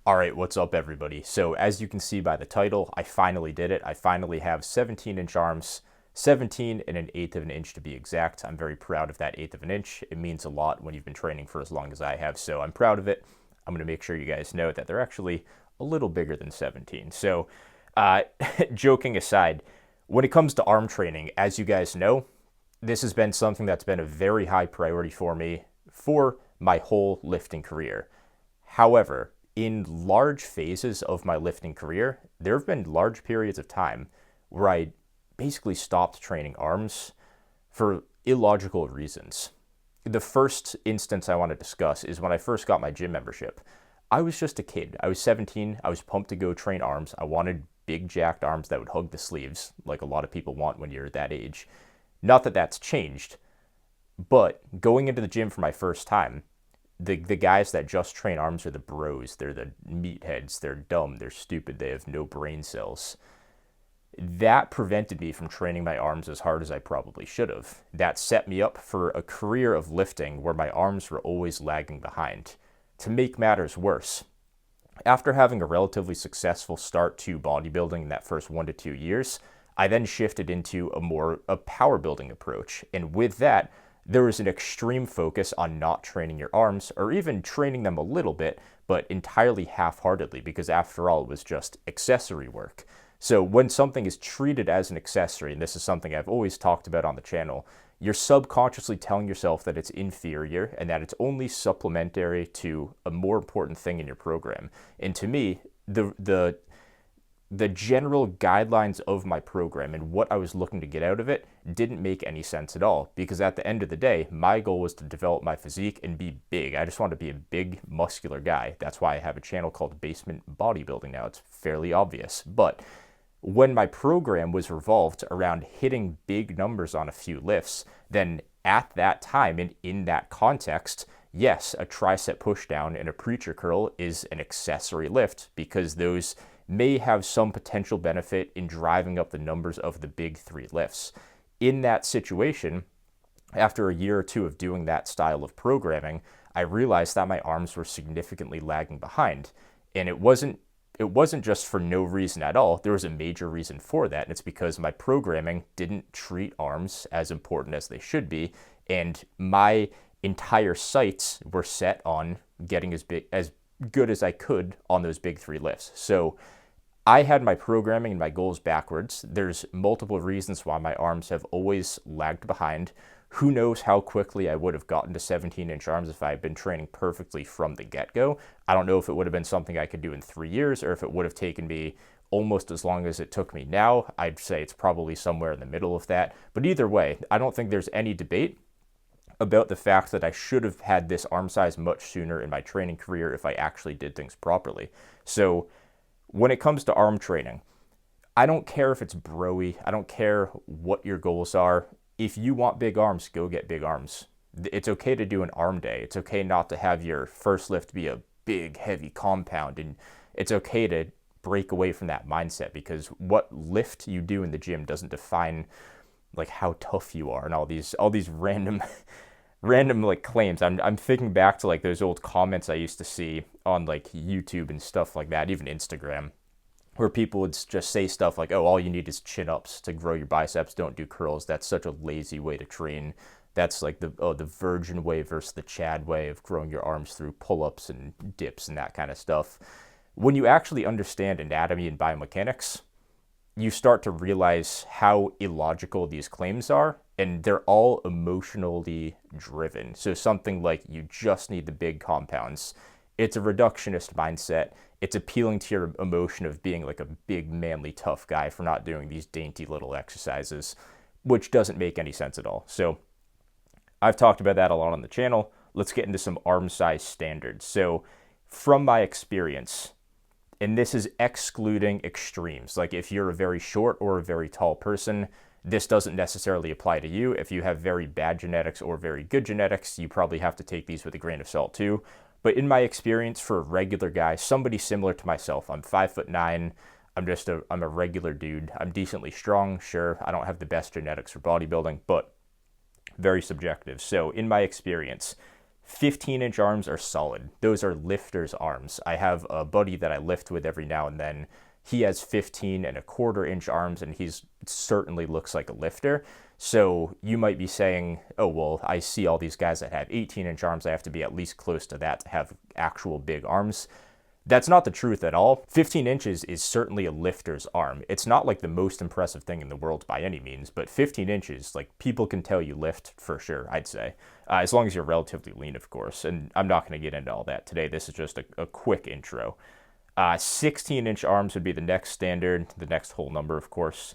All right, what's up, everybody? So as you can see by the title, I finally did it. I finally have 17-inch arms, 17 and an eighth of an inch to be exact. I'm very proud of that eighth of an inch. It means a lot when you've been training for as long as I have, so I'm proud of it. I'm going to make sure you guys know that they're actually a little bigger than 17. So joking aside, when it comes to arm training, as you guys know, this has been something that's been a very high priority for me for my whole lifting career. However, in large phases of my lifting career, there have been large periods of time where I basically stopped training arms for illogical reasons. The first instance I want to discuss is when I first got my gym membership. I was just a kid. I was 17. I was pumped to go train arms. I wanted big jacked arms that would hug the sleeves, like a lot of people want when you're that age. Not that that's changed, but going into the gym for my first time, the guys that just train arms are the bros. They're the meatheads. They're dumb. They're stupid. They have no brain cells. That prevented me from training my arms as hard as I probably should have. That set me up for a career of lifting where my arms were always lagging behind. To make matters worse, after having a relatively successful start to bodybuilding in that first 1 to 2 years, I then shifted into a power building approach. And with that, there was an extreme focus on not training your arms, or even training them a little bit, but entirely half-heartedly, because after all, it was just accessory work. So when something is treated as an accessory, and this is something I've always talked about on the channel, you're subconsciously telling yourself that it's inferior and that it's only supplementary to a more important thing in your program. And to me, the general guidelines of my program and what I was looking to get out of it didn't make any sense at all, because at the end of the day, my goal was to develop my physique and be big. I just wanted to be a big, muscular guy. That's why I have a channel called Basement Bodybuilding now. It's fairly obvious. But when my program was revolved around hitting big numbers on a few lifts, then at that time and in that context, yes, a tricep pushdown and a preacher curl is an accessory lift, because those may have some potential benefit in driving up the numbers of the big three lifts. In that situation, after a year or two of doing that style of programming, I realized that my arms were significantly lagging behind. And it wasn't just for no reason at all. There was a major reason for that, and it's because my programming didn't treat arms as important as they should be, and my entire sights were set on getting as good as I could on those big three lifts. So I had my programming and my goals backwards. There's multiple reasons why my arms have always lagged behind. Who knows how quickly I would have gotten to 17-inch arms if I had been training perfectly from the get-go. I don't know if it would have been something I could do in 3 years, or if it would have taken me almost as long as it took me now. I'd say it's probably somewhere in the middle of that. But either way, I don't think there's any debate about the fact that I should have had this arm size much sooner in my training career if I actually did things properly. So when it comes to arm training, I don't care if it's broy. I don't care what your goals are. If you want big arms, go get big arms. It's okay to do an arm day. It's okay not to have your first lift be a big, heavy compound. And it's okay to break away from that mindset, because what lift you do in the gym doesn't define like how tough you are and all these random like claims. I'm thinking back to like those old comments I used to see on like YouTube and stuff like that, even Instagram, where people would just say stuff like, oh, all you need is chin-ups to grow your biceps, don't do curls. That's such a lazy way to train. That's like the virgin way versus the Chad way of growing your arms through pull-ups and dips and that kind of stuff. When you actually understand anatomy and biomechanics, you start to realize how illogical these claims are, and they're all emotionally driven. So something like you just need the big compounds. It's a reductionist mindset. It's appealing to your emotion of being like a big, manly, tough guy for not doing these dainty little exercises, which doesn't make any sense at all. So I've talked about that a lot on the channel. Let's get into some arm size standards. So from my experience, and this is excluding extremes, like if you're a very short or a very tall person, this doesn't necessarily apply to you. If you have very bad genetics or very good genetics, you probably have to take these with a grain of salt too. But in my experience, for a regular guy, somebody similar to myself, I'm 5'9", I'm a regular dude. I'm decently strong, sure. I don't have the best genetics for bodybuilding, but very subjective. So in my experience, 15-inch arms are solid. Those are lifter's arms. I have a buddy that I lift with every now and then. He has 15.25-inch arms, and he's certainly looks like a lifter. So you might be saying, oh, well, I see all these guys that have 18-inch arms. I have to be at least close to that to have actual big arms. That's not the truth at all. 15 inches is certainly a lifter's arm. It's not like the most impressive thing in the world by any means, but 15 inches, like, people can tell you lift for sure, I'd say. As long as you're relatively lean, of course. And I'm not going to get into all that today. This is just a quick intro. 16-inch arms would be the next standard, the next whole number, of course.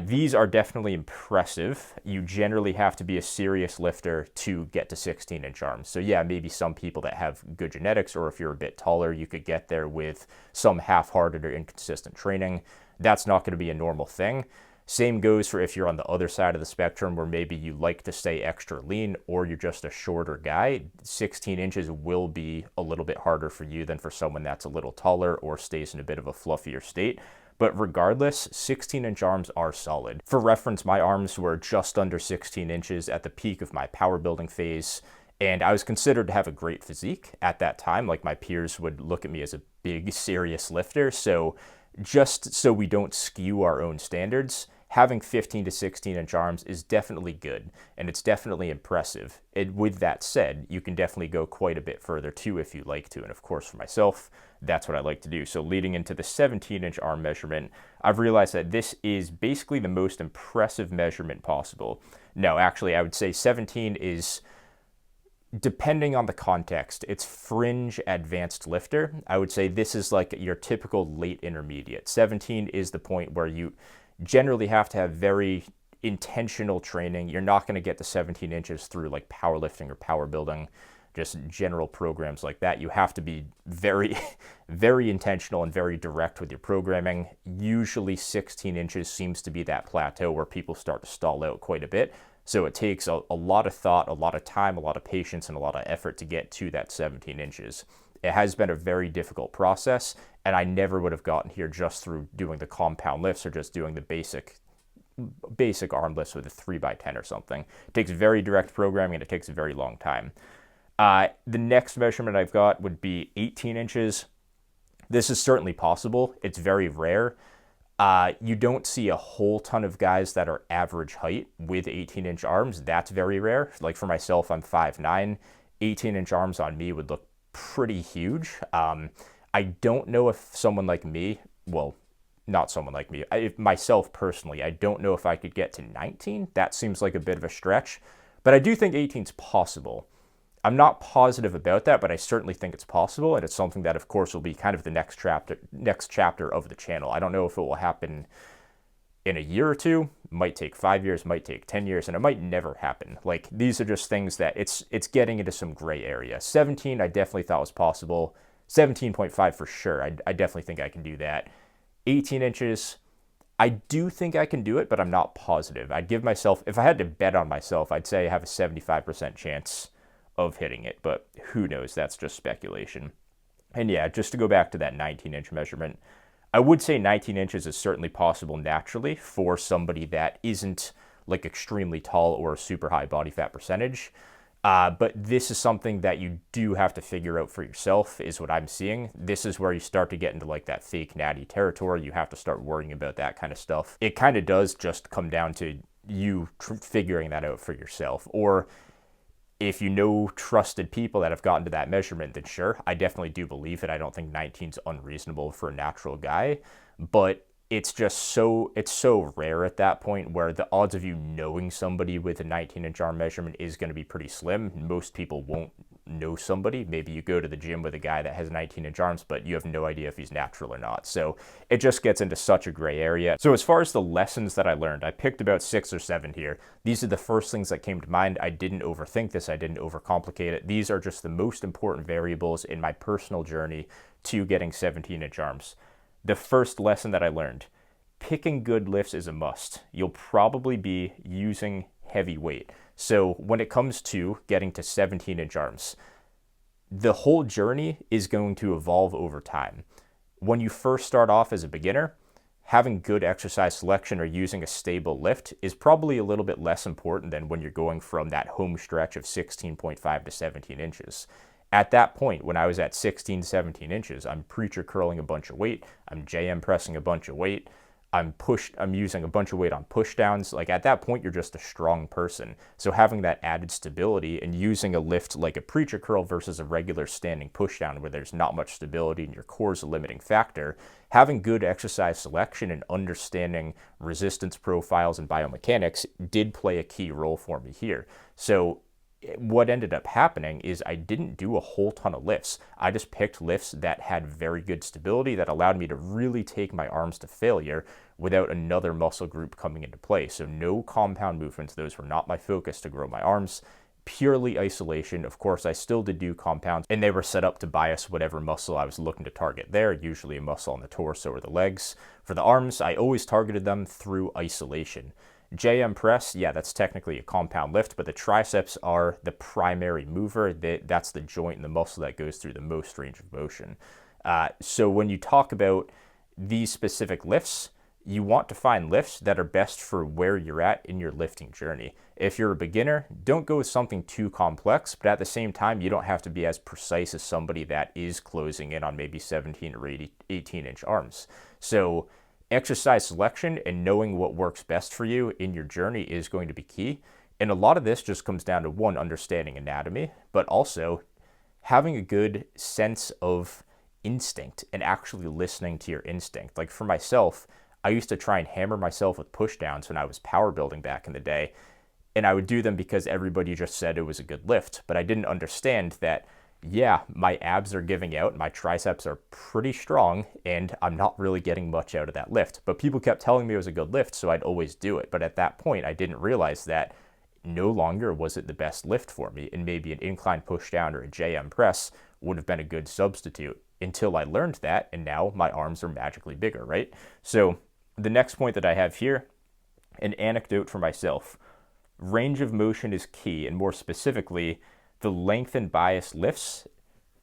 These are definitely impressive. You generally have to be a serious lifter to get to 16-inch arms. So yeah, maybe some people that have good genetics, or if you're a bit taller, you could get there with some half-hearted or inconsistent training. That's not going to be a normal thing. Same goes for if you're on the other side of the spectrum where maybe you like to stay extra lean or you're just a shorter guy. 16 inches will be a little bit harder for you than for someone that's a little taller or stays in a bit of a fluffier state. But regardless, 16-inch arms are solid. For reference, my arms were just under 16 inches at the peak of my power building phase, and I was considered to have a great physique at that time. Like, my peers would look at me as a big, serious lifter. So just so we don't skew our own standards, having 15 to 16-inch arms is definitely good, and it's definitely impressive. And with that said, you can definitely go quite a bit further too if you like to. And of course, for myself, that's what I like to do. So leading into the 17-inch arm measurement, I've realized that this is basically the most impressive measurement possible. No, actually, I would say 17 is, depending on the context, it's fringe advanced lifter. I would say this is like your typical late intermediate. 17 is the point where you generally have to have very intentional training. You're not going to get to 17 inches through like powerlifting or power building, just general programs like that. You have to be very, very intentional and very direct with your programming. Usually 16 inches seems to be that plateau where people start to stall out quite a bit. So it takes a lot of thought, a lot of time, a lot of patience, and a lot of effort to get to that 17 inches. It has been a very difficult process, and I never would have gotten here just through doing the compound lifts or just doing the basic arm lifts with a 3x10 or something. It takes very direct programming, and it takes a very long time. The next measurement I've got would be 18 inches. This is certainly possible. It's very rare. You don't see a whole ton of guys that are average height with 18-inch arms. That's very rare. Like, for myself, I'm 5'9". 18-inch arms on me would look pretty huge. I don't know if someone like me, well, not someone like me, myself personally, I don't know if I could get to 19. That seems like a bit of a stretch, but I do think 18 is possible. I'm not positive about that, but I certainly think it's possible, and it's something that, of course, will be kind of the next chapter of the channel. I don't know if it will happen in a year or two. It might take 5 years, might take 10 years, and it might never happen. Like, these are just things that it's getting into some gray area. 17, I definitely thought was possible. 17.5 for sure. I definitely think I can do that. 18 inches, I do think I can do it, but I'm not positive. I'd give myself, if I had to bet on myself, I'd say I have a 75% chance of hitting it, but who knows? That's just speculation. And yeah, just to go back to that 19-inch measurement, I would say 19 inches is certainly possible naturally for somebody that isn't like extremely tall or a super high body fat percentage. But this is something that you do have to figure out for yourself, is what I'm seeing. This is where you start to get into like that fake natty territory. You have to start worrying about that kind of stuff. It kind of does just come down to you figuring that out for yourself. Or if you know trusted people that have gotten to that measurement, then sure, I definitely do believe it. I don't think 19 is unreasonable for a natural guy, but it's so rare at that point where the odds of you knowing somebody with a 19-inch arm measurement is going to be pretty slim. Most people won't know somebody. Maybe you go to the gym with a guy that has 19-inch arms, but you have no idea if he's natural or not. So it just gets into such a gray area. So as far as the lessons that I learned, I picked about 6 or 7 here. These are the first things that came to mind. I didn't overthink this. I didn't overcomplicate it. These are just the most important variables in my personal journey to getting 17-inch arms. The first lesson that I learned, picking good lifts is a must. You'll probably be using heavy weight. So when it comes to getting to 17-inch arms, the whole journey is going to evolve over time. When you first start off as a beginner, having good exercise selection or using a stable lift is probably a little bit less important than when you're going from that home stretch of 16.5 to 17 inches. At that point, when I was at 16, 17 inches, I'm preacher curling a bunch of weight, I'm JM pressing a bunch of weight, I'm using a bunch of weight on push downs. Like at that point, you're just a strong person. So having that added stability and using a lift like a preacher curl versus a regular standing push down where there's not much stability and your core is a limiting factor, having good exercise selection and understanding resistance profiles and biomechanics did play a key role for me here. So what ended up happening is I didn't do a whole ton of lifts. I just picked lifts that had very good stability that allowed me to really take my arms to failure without another muscle group coming into play. So no compound movements. Those were not my focus to grow my arms. Purely isolation. Of course, I still did do compounds, and they were set up to bias whatever muscle I was looking to target there, usually a muscle on the torso or the legs. For the arms, I always targeted them through isolation. JM press, yeah, that's technically a compound lift, but the triceps are the primary mover. That's the joint and the muscle that goes through the most range of motion. So when you talk about these specific lifts, you want to find lifts that are best for where you're at in your lifting journey. If you're a beginner, don't go with something too complex, but at the same time, you don't have to be as precise as somebody that is closing in on maybe 17 or 18-inch arms. So exercise selection and knowing what works best for you in your journey is going to be key. And a lot of this just comes down to one, understanding anatomy, but also having a good sense of instinct and actually listening to your instinct. Like for myself, I used to try and hammer myself with push downs when I was power building back in the day. And I would do them because everybody just said it was a good lift. But I didn't understand that, yeah, my abs are giving out, my triceps are pretty strong, and I'm not really getting much out of that lift. But people kept telling me it was a good lift, so I'd always do it. But at that point, I didn't realize that no longer was it the best lift for me, and maybe an incline push down or a JM press would have been a good substitute until I learned that, and now my arms are magically bigger, right? So the next point that I have here, an anecdote for myself. Range of motion is key, and more specifically, the length and bias lifts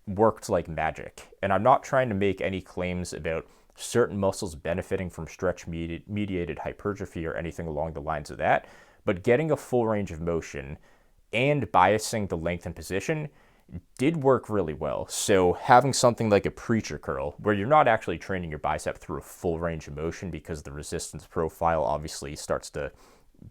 worked like magic. And I'm not trying to make any claims about certain muscles benefiting from stretch mediated hypertrophy or anything along the lines of that, but getting a full range of motion and biasing the length and position did work really well. So having something like a preacher curl, where you're not actually training your bicep through a full range of motion because the resistance profile obviously starts to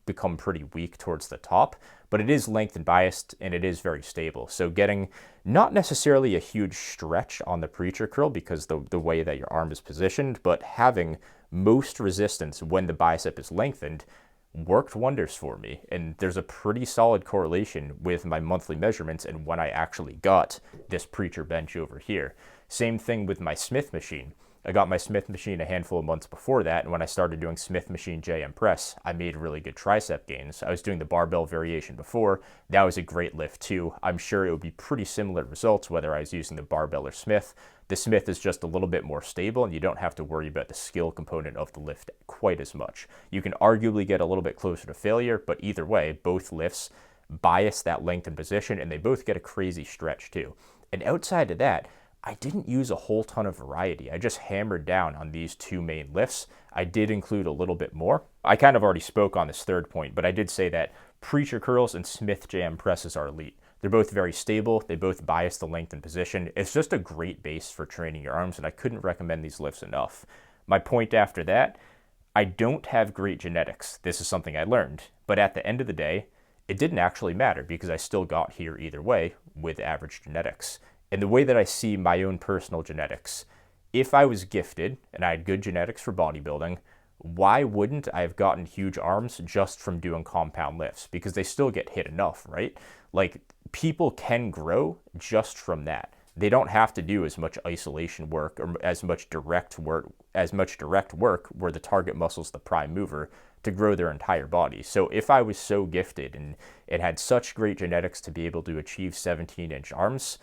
become pretty weak towards the top, but it is length and biased and it is very stable. So getting not necessarily a huge stretch on the preacher curl because the way that your arm is positioned, but having most resistance when the bicep is lengthened worked wonders for me. And there's a pretty solid correlation with my monthly measurements and when I actually got this preacher bench over here. Same thing with my Smith machine. I got my Smith machine a handful of months before that, and when I started doing Smith machine JM press, I made really good tricep gains. I was doing the barbell variation before. That was a great lift too. I'm sure it would be pretty similar results whether I was using the barbell or Smith. The Smith is just a little bit more stable, and you don't have to worry about the skill component of the lift quite as much. You can arguably get a little bit closer to failure, but either way, both lifts bias that length and position, and they both get a crazy stretch too. And outside of that, I didn't use a whole ton of variety. I just hammered down on these two main lifts. I did include a little bit more. I kind of already spoke on this third point, but I did say that preacher curls and Smith JM presses are elite. They're both very stable. They both bias the length and position. It's just a great base for training your arms, and I couldn't recommend these lifts enough. My point after that, I don't have great genetics. This is something I learned, but at the end of the day, it didn't actually matter because I still got here either way with average genetics. And the way that I see my own personal genetics, if I was gifted and I had good genetics for bodybuilding, why wouldn't I have gotten huge arms just from doing compound lifts? Because they still get hit enough, right? Like people can grow just from that. They don't have to do as much isolation work or as much direct work where the target muscle is the prime mover to grow their entire body. So if I was so gifted and it had such great genetics to be able to achieve 17-inch arms,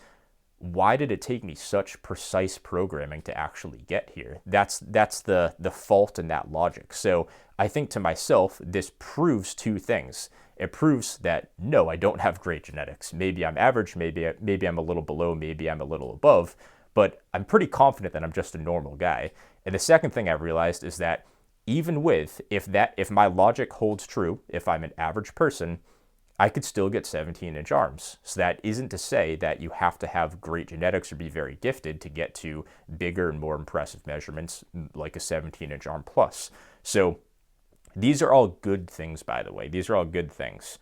why did it take me such precise programming to actually get here? That's the fault in that logic. So I think to myself, this proves two things. It proves that no, I don't have great genetics. Maybe I'm average, maybe I'm a little below, maybe I'm a little above, but I'm pretty confident that I'm just a normal guy. And the second thing I realized is that even with, if my logic holds true, if I'm an average person, I could still get 17-inch arms. So that isn't to say that you have to have great genetics or be very gifted to get to bigger and more impressive measurements like a 17-inch arm plus. So these are all good things, by the way. These are all good things.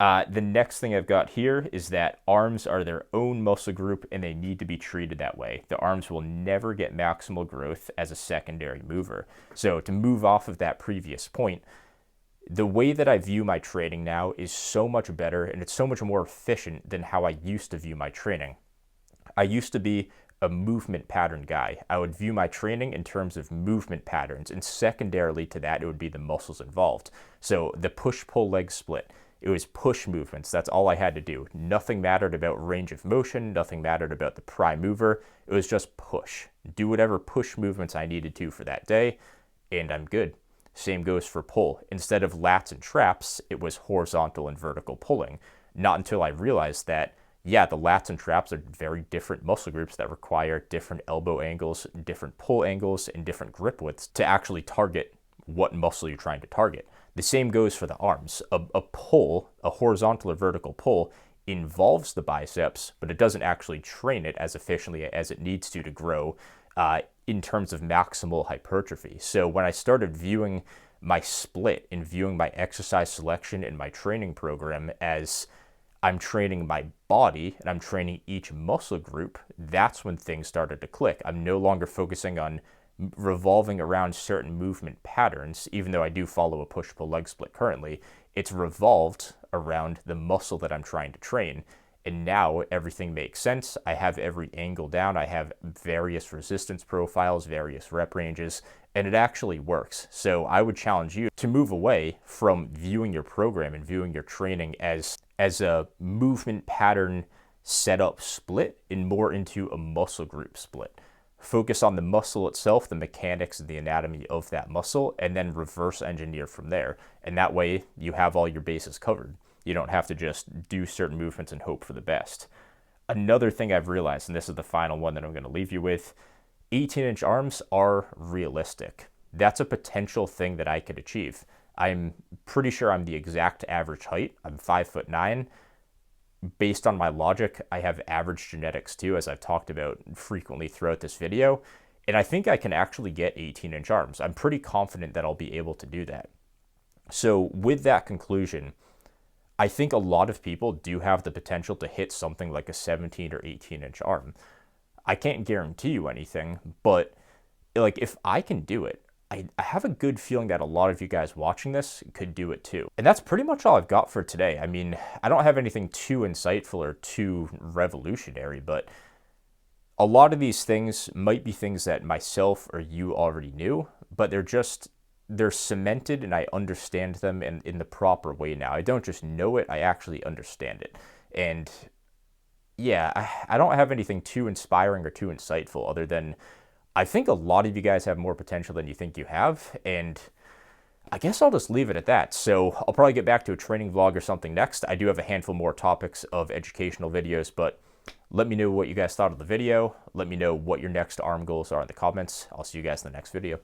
The next thing I've got here is that arms are their own muscle group and they need to be treated that way. The arms will never get maximal growth as a secondary mover. So to move off of that previous point, the way that I view my training now is so much better and it's so much more efficient than how I used to view my training. I used to be a movement pattern guy. I would view my training in terms of movement patterns, and secondarily to that, it would be the muscles involved. So the push-pull leg split, it was push movements. That's all I had to do. Nothing mattered about range of motion. Nothing mattered about the prime mover. It was just push. Do whatever push movements I needed to for that day, and I'm good. Same goes for pull. Instead of lats and traps, it was horizontal and vertical pulling. Not until I realized that, yeah, the lats and traps are very different muscle groups that require different elbow angles, different pull angles, and different grip widths to actually target what muscle you're trying to target. The same goes for the arms. A pull, a horizontal or vertical pull, involves the biceps, but it doesn't actually train it as efficiently as it needs to grow in terms of maximal hypertrophy. So when I started viewing my split and viewing my exercise selection and my training program as I'm training my body and I'm training each muscle group, that's when things started to click. I'm no longer focusing on revolving around certain movement patterns, even though I do follow a push-pull leg split currently. It's revolved around the muscle that I'm trying to train. And now everything makes sense. I have every angle down. I have various resistance profiles, various rep ranges, and it actually works. So I would challenge you to move away from viewing your program and viewing your training as a movement pattern setup split and more into a muscle group split. Focus on the muscle itself, the mechanics and the anatomy of that muscle, and then reverse engineer from there. And that way you have all your bases covered. You don't have to just do certain movements and hope for the best. Another thing I've realized, and this is the final one that I'm going to leave you with, 18-inch arms are realistic. That's a potential thing that I could achieve. I'm pretty sure I'm the exact average height. I'm 5'9". Based on my logic, I have average genetics too, as I've talked about frequently throughout this video. And I think I can actually get 18-inch arms. I'm pretty confident that I'll be able to do that. So with that conclusion, I think a lot of people do have the potential to hit something like a 17 or 18-inch arm. I can't guarantee you anything, but like if I can do it, I have a good feeling that a lot of you guys watching this could do it too. And that's pretty much all I've got for today. I mean, I don't have anything too insightful or too revolutionary, but a lot of these things might be things that myself or you already knew, but they're cemented and I understand them in the proper way now. I don't just know it, I actually understand it. And yeah, I don't have anything too inspiring or too insightful other than I think a lot of you guys have more potential than you think you have, and I guess I'll just leave it at that. So I'll probably get back to a training vlog or something next. I do have a handful more topics of educational videos, but let me know what you guys thought of the video. Let me know what your next arm goals are in the comments. I'll see you guys in the next video.